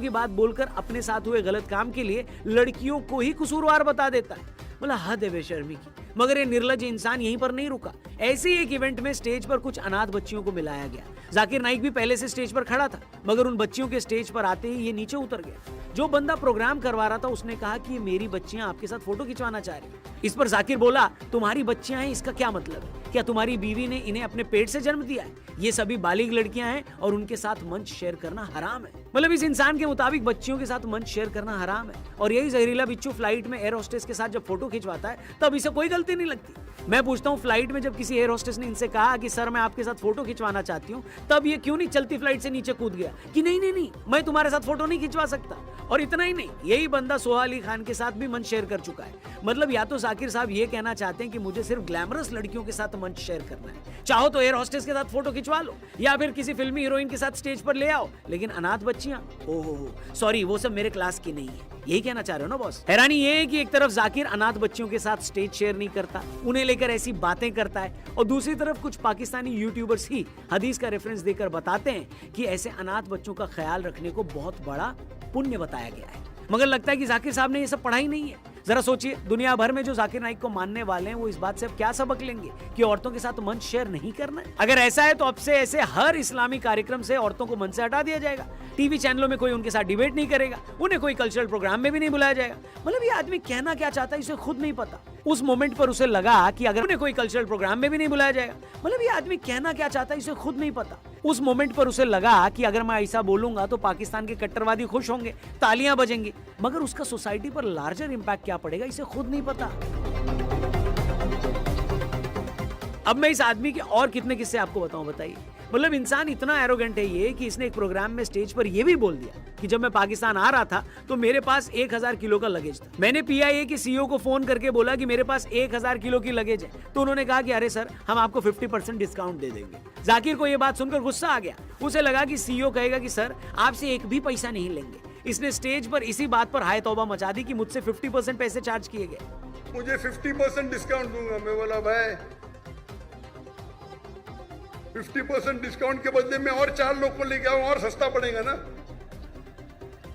की बात बोलकर अपने साथ हुए गलत काम के लिए लड़कियों को ही कसूरवार बता देता है। मतलब हद है बेशर्मी की। मगर ये निर्लज इंसान यहीं पर नहीं रुका। ऐसे ही एक इवेंट में स्टेज पर कुछ अनाथ बच्चियों को मिलाया गया। जाकिर नाइक भी पहले से स्टेज पर खड़ा था, मगर उन बच्चियों के स्टेज पर आते ही ये नीचे उतर गया। जो बंदा प्रोग्राम करवा रहा था उसने कहा कि ये मेरी बच्चियां आपके साथ फोटो खिंचवाना चाह रही हैं। इस पर जाकिर बोला, तुम्हारी बच्चियां हैं इसका क्या मतलब है? क्या तुम्हारी बीवी ने इन्हें अपने पेट से जन्म दिया है? ये सभी बालिग लड़कियां हैं और उनके साथ मंच शेयर करना हराम है। मतलब इस इंसान के मुताबिक बच्चियों के साथ मंच शेयर करना हराम है। और यही जहरीला बिच्छू फ्लाइट में एयर होस्टेस के साथ जब फोटो खिंचवाता है तब इसे कोई गलती नहीं लगती। मैं पूछता हूँ, फ्लाइट में जब किसी एयर होस्टेस ने इनसे कहा कि सर मैं आपके साथ फोटो खिंचवाना चाहती हूँ, तब ये क्यों नहीं चलती फ्लाइट से नीचे कूद गया कि नहीं मैं तुम्हारे साथ फोटो नहीं खिंचवा सकता? और इतना ही नहीं, यही बंदा सोहा अली खान के साथ भी मंच शेयर कर चुका है। मतलब या तो जाकिर साहब ये कहना चाहते हैं कि मुझे सिर्फ ग्लैमरस लड़कियों के साथ मंच शेयर करना है, चाहो तो एयर होस्टेस के साथ फोटो खिंचवा लो या फिर किसी फिल्मी हीरोइन के साथ स्टेज पर ले आओ, लेकिन अनाथ बच्चियां, ओहो सॉरी, वो सब मेरे क्लास की नहीं है। यही कहना चाह रहे हो ना बॉस? हैरानी ये है कि एक तरफ जाकिर अनाथ बच्चियों के साथ स्टेज शेयर नहीं करता, उन्हें लेकर ऐसी बातें करता है, और दूसरी तरफ कुछ पाकिस्तानी यूट्यूबर्स ही हदीस का रेफरेंस देकर बताते हैं कि ऐसे अनाथ बच्चों का ख्याल रखने को बहुत बड़ा पुण्य बताया गया है। मगर लगता है कि जाकिर साहब ने ये सब पढ़ा ही नहीं है। जरा सोचिए, दुनिया भर में जो जाकिर नाइक को मानने वाले हैं वो इस बात से अब क्या सबक लेंगे कि औरतों के साथ मंच शेयर नहीं करना है? अगर ऐसा है तो अब से ऐसे हर इस्लामी कार्यक्रम से औरतों को मंच से हटा दिया जाएगा। टीवी चैनलों में कोई उनके साथ डिबेट नहीं करेगा, उन्हें कोई कल्चरल प्रोग्राम में भी नहीं बुलाया जाएगा। मतलब ये आदमी कहना क्या चाहता है इसे खुद नहीं पता। उस मोमेंट पर उसे लगा कि अगर उन्हें कोई कल्चरल प्रोग्राम में भी नहीं बुलाया जाएगा, मतलब ये आदमी कहना क्या चाहता है इसे खुद नहीं पता। उस मोमेंट पर उसे लगा कि अगर मैं ऐसा बोलूंगा तो पाकिस्तान के कट्टरवादी खुश होंगे, तालियां बजेंगी, मगर उसका सोसाइटी पर लार्जर इंपैक्ट क्या पड़ेगा इसे खुद नहीं पता। अब मैं इस आदमी के और कितने किस्से आपको बताऊं, बताइए। मतलब इंसान इतना एरोगेंट है ये कि इसने एक प्रोग्राम में स्टेज पर ये भी बोल दिया कि जब मैं पाकिस्तान आ रहा था तो मेरे पास 1000 किलो का लगेज था। मैंने पीआईए के सीईओ को फोन करके बोला कि मेरे पास 1000 किलो की लगेज है, तो उन्होंने कहा कि अरे सर हम आपको 50% डिस्काउंट दे देंगे। जाकिर को यह बात सुनकर गुस्सा आ गया। उसे लगा कि सीईओ कहेगा कि सर आपसे एक भी पैसा नहीं लेंगे। इसने स्टेज पर इसी बात पर हाय तौबा मचा दी कि मुझसे 50% पैसे चार्ज किए गए। मुझे 50% डिस्काउंट दूंगा। मैं बोला भाई 50% डिस्काउंट के बदले में और 4 लोग को लेके आऊं और सस्ता पड़ेगा ना।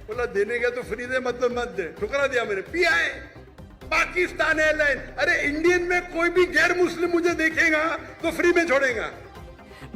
बोला देने का तो फ्री दे, मतलब मत दे। ठुकरा दिया मैंने। पीआई पाकिस्तान एयरलाइन, अरे इंडियन में कोई भी गैर मुस्लिम मुझे देखेगा तो फ्री में छोड़ेगा।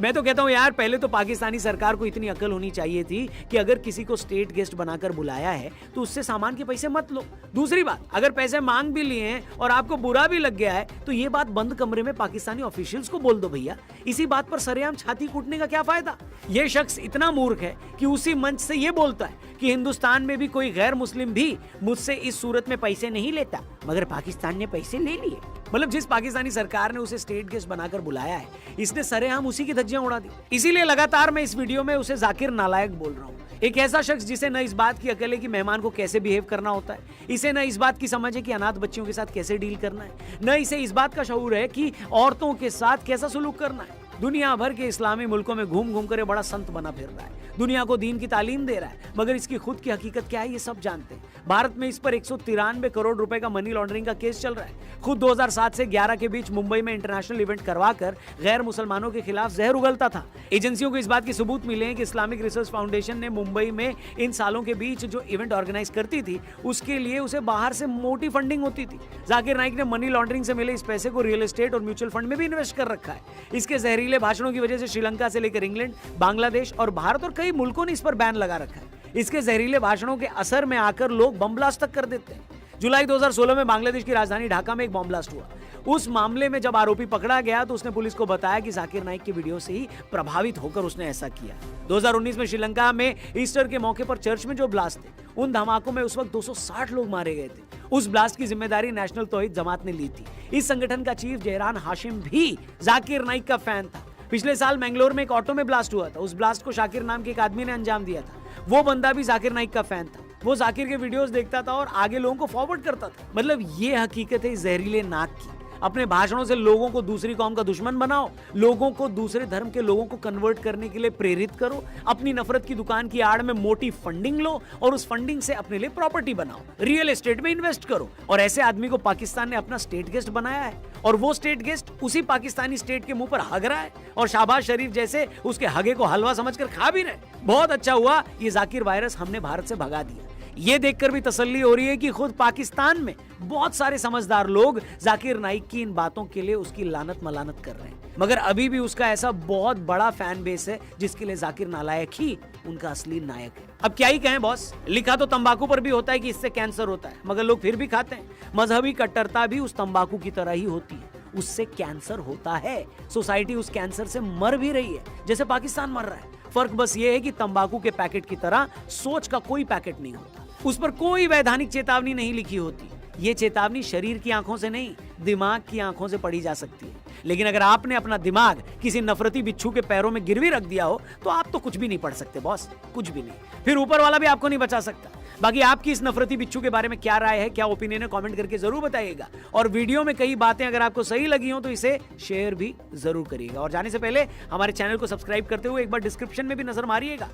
मैं तो कहता हूं यार, पहले तो पाकिस्तानी सरकार को इतनी अकल होनी चाहिए थी कि अगर किसी को स्टेट गेस्ट बनाकर बुलाया है तो उससे सामान के पैसे मत लो। दूसरी बात, अगर पैसे मांग भी लिए हैं और आपको बुरा भी लग गया है तो ये बात बंद कमरे में पाकिस्तानी ऑफिशियल्स को बोल दो भैया। इसी बात पर सरेआम छाती कूटने का क्या फायदा? ये शख्स इतना मूर्ख है कि उसी मंच से ये बोलता है कि हिंदुस्तान में भी कोई गैर मुस्लिम भी मुझसे इस सूरत में पैसे नहीं लेता, मगर पाकिस्तान ने पैसे ले लिए। मतलब जिस पाकिस्तानी सरकार ने उसे स्टेट गेस्ट बनाकर बुलाया है, इसने सरेआम उसी की धज्जियां उड़ा दी। इसीलिए लगातार मैं इस वीडियो में उसे जाकिर नालायक बोल रहा हूँ। एक ऐसा शख्स जिसे न इस बात की अकल है कि मेहमान को कैसे बिहेव करना होता है, इसे न इस बात की समझ है कि अनाथ बच्चियों के साथ कैसे डील करना है, न इसे इस बात का शऊर है कि औरतों के साथ कैसा सुलूक करना है। दुनिया भर के इस्लामी मुल्कों में घूम घूम कर बड़ा संत बना फिर रहा है, दुनिया को दीन की तालीम दे रहा है, मगर इसकी खुद की हकीकत क्या है ये सब जानते हैं। भारत में इस पर 193 करोड़ रुपए का मनी लॉन्ड्रिंग का केस चल रहा है। खुद 2007 से 11 के बीच मुंबई में इंटरनेशनल इवेंट करवाकर गैर मुसलमानों के खिलाफ जहर उगलता था। एजेंसियों को इस बात के सबूत मिले हैं कि इस्लामिक रिसर्च फाउंडेशन ने मुंबई में इन सालों के बीच जो इवेंट ऑर्गेनाइज करती थी उसके लिए उसे बाहर से मोटी फंडिंग होती थी। जाकिर नाइक ने मनी लॉन्ड्रिंग से मिले इस पैसे को रियल एस्टेट और म्यूचुअल फंड में भी इन्वेस्ट कर रखा है। इसके जहरीले भाषणों की वजह से श्रीलंका से लेकर इंग्लैंड, बांग्लादेश और भारत और कई मुल्कों ने इस पर बैन लगा रखा है। इसके जहरीले भाषणों के असर में आकर लोग बम ब्लास्ट तक कर देते हैं। जुलाई 2016 में बांग्लादेश की राजधानी ढाका में एक बम ब्लास्ट हुआ। उस मामले में जब आरोपी पकड़ा गया तो उसने पुलिस को बताया कि जाकिर नाइक की वीडियो से ही प्रभावित होकर उसने ऐसा किया। 2019 में श्रीलंका में ईस्टर के मौके पर चर्च में जो ब्लास्ट थे, उन धमाकों में उस वक्त 260 लोग मारे गए थे। उस ब्लास्ट की जिम्मेदारी नेशनल तौहीद जमात ने ली थी। इस संगठन का चीफ जयरान हाशिम भी जाकिर नाइक का फैन था। पिछले साल मैंगलोर में एक ऑटो में ब्लास्ट हुआ था। उस ब्लास्ट को शाकिर नाम के एक आदमी ने अंजाम दिया था। वो बंदा भी जाकिर नाइक का फैन था। वो जाकिर के वीडियोस देखता था और आगे लोगों को फॉरवर्ड करता था। मतलब ये हकीकत है इस जहरीले नाक की। अपने भाषणों से लोगों को दूसरी कौम का दुश्मन बनाओ, लोगों को दूसरे धर्म के लोगों को कन्वर्ट करने के लिए प्रेरित करो, अपनी नफरत की दुकान की आड़ में मोटी फंडिंग लो और उस फंडिंग से अपने लिए प्रॉपर्टी बनाओ, रियल एस्टेट में इन्वेस्ट करो। और ऐसे आदमी को पाकिस्तान ने अपना स्टेट गेस्ट बनाया है और वो स्टेट गेस्ट उसी पाकिस्तानी स्टेट के मुंह पर हग रहा है और शहबाज शरीफ जैसे उसके हगे को हलवा समझकर खा भी रहे। बहुत अच्छा हुआ ये जाकिर वायरस हमने भारत से भगा दिया। ये देखकर भी तसल्ली हो रही है कि खुद पाकिस्तान में बहुत सारे समझदार लोग जाकिर नाइक की इन बातों के लिए उसकी लानत मलानत कर रहे हैं, मगर अभी भी उसका ऐसा बहुत बड़ा फैन बेस है जिसके लिए जाकिर नालायक ही उनका असली नायक है। अब क्या ही कहें बॉस, लिखा तो तंबाकू पर भी होता है कि इससे कैंसर होता है, मगर लोग फिर भी खाते हैं। मजहबी कट्टरता भी उस तंबाकू की तरह ही होती है, उससे कैंसर होता है। सोसाइटी उस कैंसर से मर भी रही है जैसे पाकिस्तान मर रहा है। फर्क बस ये है कि तंबाकू के पैकेट की तरह सोच का कोई पैकेट नहीं होता, उस पर कोई वैधानिक चेतावनी नहीं लिखी होती। ये चेतावनी शरीर की आंखों से नहीं, दिमाग की आंखों से पढ़ी जा सकती है। लेकिन अगर आपने अपना दिमाग किसी नफरती बिच्छू के पैरों में गिरवी रख दिया हो तो आप तो कुछ भी नहीं पढ़ सकते बॉस, कुछ भी नहीं। फिर ऊपर वाला भी आपको नहीं बचा सकता। बाकी आपकी इस नफरती बिच्छू के बारे में क्या राय है, क्या ओपिनियन है, कमेंट करके जरूर बताइएगा। और वीडियो में कई बातें अगर आपको सही लगी हो तो इसे शेयर भी जरूर करिएगा। और जाने से पहले हमारे चैनल को सब्सक्राइब करते हुए एक बार डिस्क्रिप्शन में भी नजर मारिएगा,